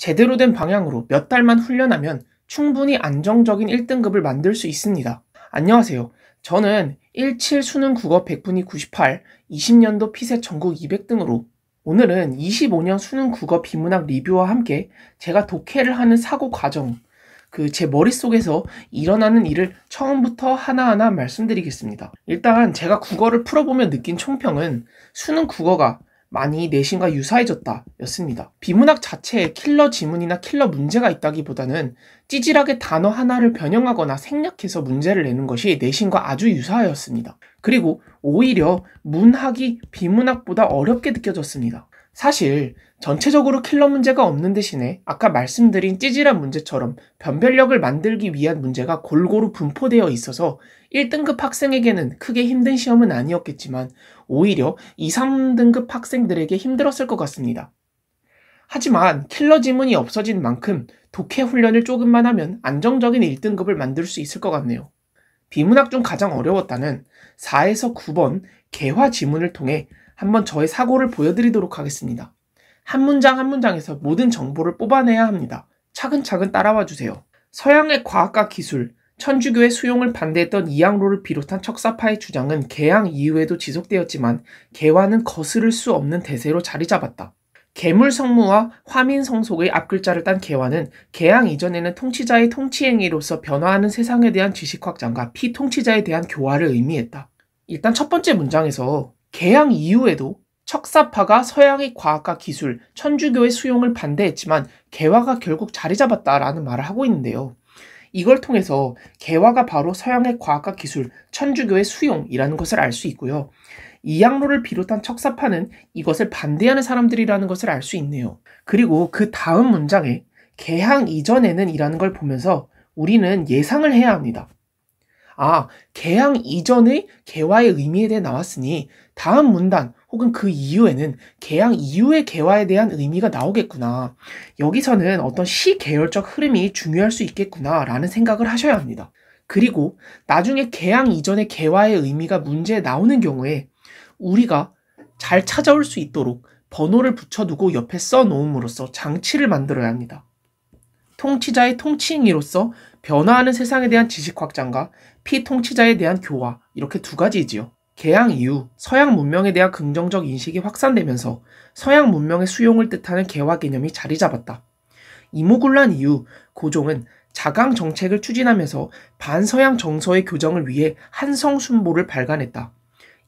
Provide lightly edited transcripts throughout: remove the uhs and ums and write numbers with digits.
제대로 된 방향으로 몇 달만 훈련하면 충분히 안정적인 1등급을 만들 수 있습니다. 안녕하세요. 저는 17 수능 국어 100분위 98, 20년도 피셋 전국 200등으로 오늘은 25년 수능 국어 비문학 리뷰와 함께 제가 독해를 하는 사고 과정, 제 머릿속에서 일어나는 일을 처음부터 하나하나 말씀드리겠습니다. 일단 제가 국어를 풀어보며 느낀 총평은 수능 국어가 많이 내신과 유사해졌다 였습니다. 비문학 자체에 킬러 지문이나 킬러 문제가 있다기보다는 찌질하게 단어 하나를 변형하거나 생략해서 문제를 내는 것이 내신과 아주 유사하였습니다. 그리고 오히려 문학이 비문학보다 어렵게 느껴졌습니다. 사실 전체적으로 킬러 문제가 없는 대신에 아까 말씀드린 찌질한 문제처럼 변별력을 만들기 위한 문제가 골고루 분포되어 있어서 1등급 학생에게는 크게 힘든 시험은 아니었겠지만 오히려 2, 3등급 학생들에게 힘들었을 것 같습니다. 하지만 킬러 지문이 없어진 만큼 독해 훈련을 조금만 하면 안정적인 1등급을 만들 수 있을 것 같네요. 비문학 중 가장 어려웠다는 4에서 9번 개화 지문을 통해 한번 저의 사고를 보여드리도록 하겠습니다. 한 문장 한 문장에서 모든 정보를 뽑아내야 합니다. 차근차근 따라와 주세요. 서양의 과학과 기술, 천주교의 수용을 반대했던 이양로를 비롯한 척사파의 주장은 개양 이후에도 지속되었지만 개화는 거스를 수 없는 대세로 자리 잡았다. 계물성무와 화민성속의 앞글자를 딴 개화는 개양 이전에는 통치자의 통치행위로서 변화하는 세상에 대한 지식 확장과 피통치자에 대한 교화를 의미했다. 일단 첫 번째 문장에서 개양 이후에도 척사파가 서양의 과학과 기술, 천주교의 수용을 반대했지만 개화가 결국 자리 잡았다라는 말을 하고 있는데요. 이걸 통해서 개화가 바로 서양의 과학과 기술, 천주교의 수용이라는 것을 알 수 있고요. 이양로를 비롯한 척사파는 이것을 반대하는 사람들이라는 것을 알 수 있네요. 그리고 그 다음 문장에 개항 이전에는 이라는 걸 보면서 우리는 예상을 해야 합니다. 개항 이전의 개화의 의미에 대해 나왔으니 다음 문단 혹은 그 이후에는 개항 이후의 개화에 대한 의미가 나오겠구나. 여기서는 어떤 시계열적 흐름이 중요할 수 있겠구나 라는 생각을 하셔야 합니다. 그리고 나중에 개항 이전의 개화의 의미가 문제에 나오는 경우에 우리가 잘 찾아올 수 있도록 번호를 붙여두고 옆에 써놓음으로써 장치를 만들어야 합니다. 통치자의 통치행위로서 변화하는 세상에 대한 지식 확장과 피통치자에 대한 교화, 이렇게 두 가지이지요. 개양 이후 서양 문명에 대한 긍정적 인식이 확산되면서 서양 문명의 수용을 뜻하는 개화 개념이 자리 잡았다. 이모군란 이후 고종은 자강 정책을 추진하면서 반서양 정서의 교정을 위해 한성순보를 발간했다.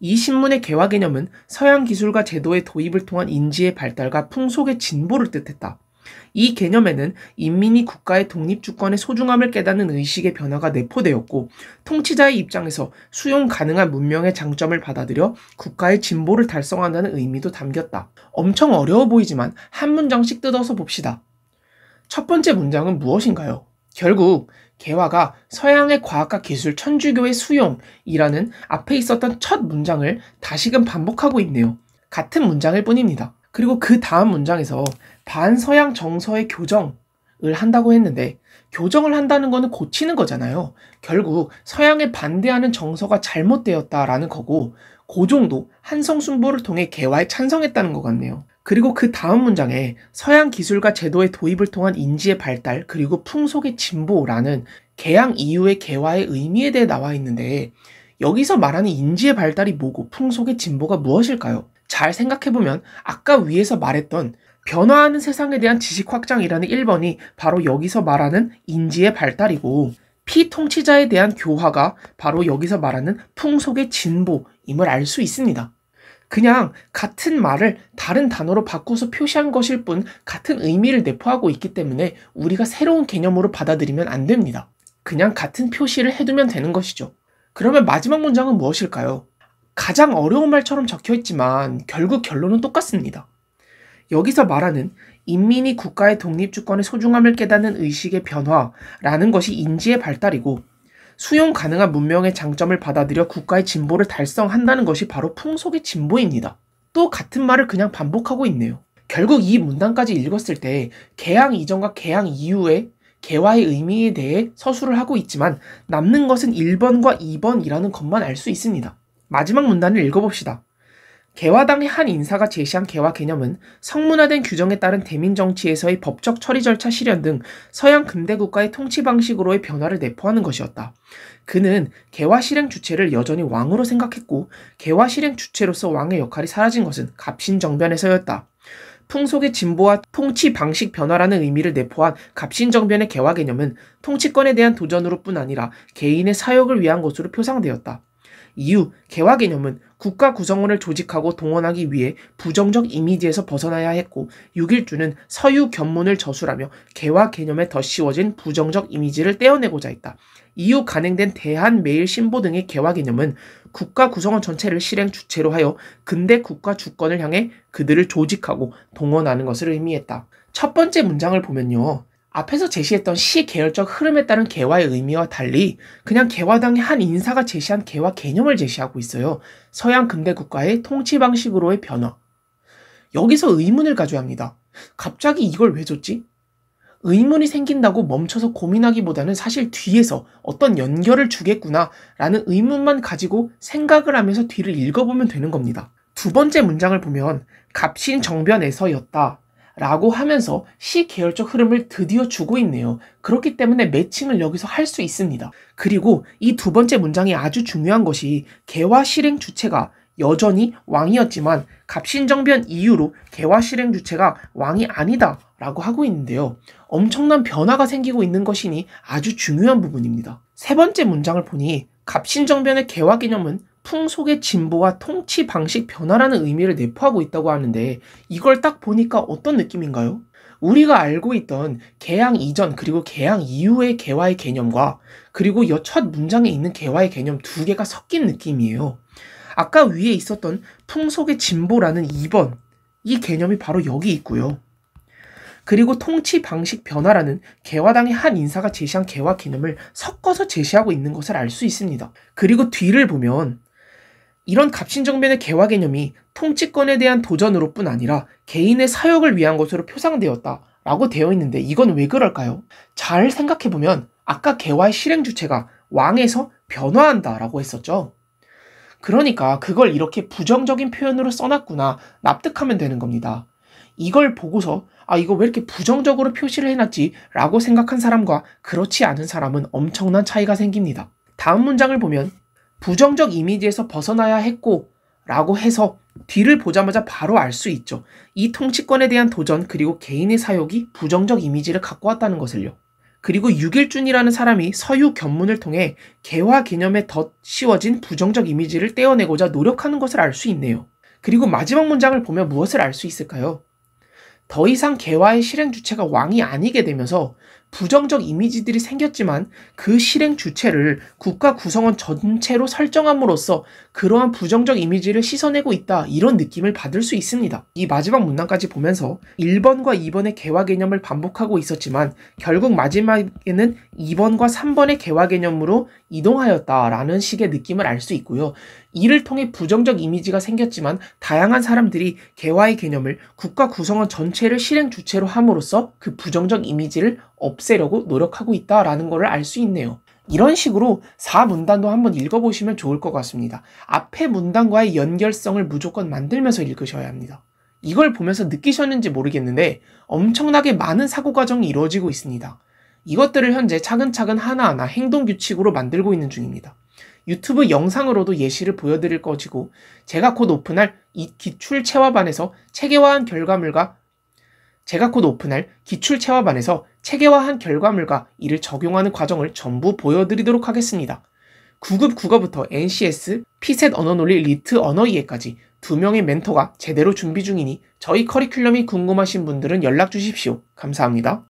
이 신문의 개화 개념은 서양 기술과 제도의 도입을 통한 인지의 발달과 풍속의 진보를 뜻했다. 이 개념에는 인민이 국가의 독립주권의 소중함을 깨닫는 의식의 변화가 내포되었고 통치자의 입장에서 수용 가능한 문명의 장점을 받아들여 국가의 진보를 달성한다는 의미도 담겼다. 엄청 어려워 보이지만 한 문장씩 뜯어서 봅시다. 첫 번째 문장은 무엇인가요? 결국 개화가 서양의 과학과 기술, 천주교의 수용이라는 앞에 있었던 첫 문장을 다시금 반복하고 있네요. 같은 문장일 뿐입니다. 그리고 그 다음 문장에서 반서양 정서의 교정을 한다고 했는데 교정을 한다는 거는 고치는 거잖아요. 결국 서양에 반대하는 정서가 잘못되었다라는 거고 고종도 한성순보를 통해 개화에 찬성했다는 것 같네요. 그리고 그 다음 문장에 서양 기술과 제도의 도입을 통한 인지의 발달 그리고 풍속의 진보라는 개양 이후의 개화의 의미에 대해 나와 있는데 여기서 말하는 인지의 발달이 뭐고 풍속의 진보가 무엇일까요? 잘 생각해보면 아까 위에서 말했던 변화하는 세상에 대한 지식 확장이라는 1번이 바로 여기서 말하는 인지의 발달이고 피통치자에 대한 교화가 바로 여기서 말하는 풍속의 진보임을 알 수 있습니다. 그냥 같은 말을 다른 단어로 바꿔서 표시한 것일 뿐 같은 의미를 내포하고 있기 때문에 우리가 새로운 개념으로 받아들이면 안 됩니다. 그냥 같은 표시를 해두면 되는 것이죠. 그러면 마지막 문장은 무엇일까요? 가장 어려운 말처럼 적혀있지만 결국 결론은 똑같습니다. 여기서 말하는 인민이 국가의 독립주권의 소중함을 깨닫는 의식의 변화라는 것이 인지의 발달이고 수용 가능한 문명의 장점을 받아들여 국가의 진보를 달성한다는 것이 바로 풍속의 진보입니다. 또 같은 말을 그냥 반복하고 있네요. 결국 이 문단까지 읽었을 때 개양 이전과 개양 이후의 개화의 의미에 대해 서술을 하고 있지만 남는 것은 1번과 2번이라는 것만 알 수 있습니다. 마지막 문단을 읽어봅시다. 개화당의 한 인사가 제시한 개화 개념은 성문화된 규정에 따른 대민 정치에서의 법적 처리 절차 실현 등 서양 근대 국가의 통치 방식으로의 변화를 내포하는 것이었다. 그는 개화 실행 주체를 여전히 왕으로 생각했고 개화 실행 주체로서 왕의 역할이 사라진 것은 갑신정변에서였다. 풍속의 진보와 통치 방식 변화라는 의미를 내포한 갑신정변의 개화 개념은 통치권에 대한 도전으로뿐 아니라 개인의 사역을 위한 것으로 표상되었다. 이후 개화 개념은 국가 구성원을 조직하고 동원하기 위해 부정적 이미지에서 벗어나야 했고 6.1주는 서유 견문을 저술하며 개화 개념에 덧씌워진 부정적 이미지를 떼어내고자 했다. 이후 간행된 대한매일신보 등의 개화 개념은 국가 구성원 전체를 실행 주체로 하여 근대 국가 주권을 향해 그들을 조직하고 동원하는 것을 의미했다. 첫 번째 문장을 보면요. 앞에서 제시했던 시 계열적 흐름에 따른 개화의 의미와 달리 그냥 개화당의 한 인사가 제시한 개화 개념을 제시하고 있어요. 서양 근대 국가의 통치 방식으로의 변화. 여기서 의문을 가져야 합니다. 갑자기 이걸 왜 줬지? 의문이 생긴다고 멈춰서 고민하기보다는 사실 뒤에서 어떤 연결을 주겠구나 라는 의문만 가지고 생각을 하면서 뒤를 읽어보면 되는 겁니다. 두 번째 문장을 보면 갑신정변에서였다 라고 하면서 시 계열적 흐름을 드디어 주고 있네요. 그렇기 때문에 매칭을 여기서 할 수 있습니다. 그리고 이 두 번째 문장이 아주 중요한 것이 개화 실행 주체가 여전히 왕이었지만 갑신정변 이후로 개화 실행 주체가 왕이 아니다 라고 하고 있는데요. 엄청난 변화가 생기고 있는 것이니 아주 중요한 부분입니다. 세 번째 문장을 보니 갑신정변의 개화 개념은 풍속의 진보와 통치 방식 변화라는 의미를 내포하고 있다고 하는데 이걸 딱 보니까 어떤 느낌인가요? 우리가 알고 있던 개양 이전 그리고 개양 이후의 개화의 개념과 그리고 이 첫 문장에 있는 개화의 개념 두 개가 섞인 느낌이에요. 아까 위에 있었던 풍속의 진보라는 2번 이 개념이 바로 여기 있고요. 그리고 통치 방식 변화라는 개화당의 한 인사가 제시한 개화 개념을 섞어서 제시하고 있는 것을 알 수 있습니다. 그리고 뒤를 보면 이런 갑신정변의 개화 개념이 통치권에 대한 도전으로뿐 아니라 개인의 사역을 위한 것으로 표상되었다라고 되어 있는데 이건 왜 그럴까요? 잘 생각해보면 아까 개화의 실행 주체가 왕에서 변화한다라고 했었죠. 그러니까 그걸 이렇게 부정적인 표현으로 써놨구나 납득하면 되는 겁니다. 이걸 보고서 이거 왜 이렇게 부정적으로 표시를 해놨지? 라고 생각한 사람과 그렇지 않은 사람은 엄청난 차이가 생깁니다. 다음 문장을 보면 부정적 이미지에서 벗어나야 했고 라고 해서 뒤를 보자마자 바로 알 수 있죠. 이 통치권에 대한 도전 그리고 개인의 사역이 부정적 이미지를 갖고 왔다는 것을요. 그리고 6.1준이라는 사람이 서유 견문을 통해 개화 개념에 덧씌워진 부정적 이미지를 떼어내고자 노력하는 것을 알 수 있네요. 그리고 마지막 문장을 보면 무엇을 알 수 있을까요? 더 이상 개화의 실행 주체가 왕이 아니게 되면서 부정적 이미지들이 생겼지만 그 실행 주체를 국가 구성원 전체로 설정함으로써 그러한 부정적 이미지를 씻어내고 있다 이런 느낌을 받을 수 있습니다. 이 마지막 문단까지 보면서 1번과 2번의 개화 개념을 반복하고 있었지만 결국 마지막에는 2번과 3번의 개화 개념으로 이동하였다라는 식의 느낌을 알 수 있고요. 이를 통해 부정적 이미지가 생겼지만 다양한 사람들이 개화의 개념을 국가 구성원 전체를 실행 주체로 함으로써 그 부정적 이미지를 없애려고 노력하고 있다라는 것을 알 수 있네요. 이런 식으로 4문단도 한번 읽어보시면 좋을 것 같습니다. 앞에 문단과의 연결성을 무조건 만들면서 읽으셔야 합니다. 이걸 보면서 느끼셨는지 모르겠는데 엄청나게 많은 사고 과정이 이루어지고 있습니다. 이것들을 현재 차근차근 하나하나 행동규칙으로 만들고 있는 중입니다. 유튜브 영상으로도 예시를 보여드릴 것이고 제가 곧 오픈할 이 기출체화반에서 체계화한 결과물과 체계화한 결과물과 이를 적용하는 과정을 전부 보여드리도록 하겠습니다. 9급 국어부터 NCS, 피셋 언어논리 리트 언어이해까지 2명의 멘토가 제대로 준비 중이니 저희 커리큘럼이 궁금하신 분들은 연락 주십시오. 감사합니다.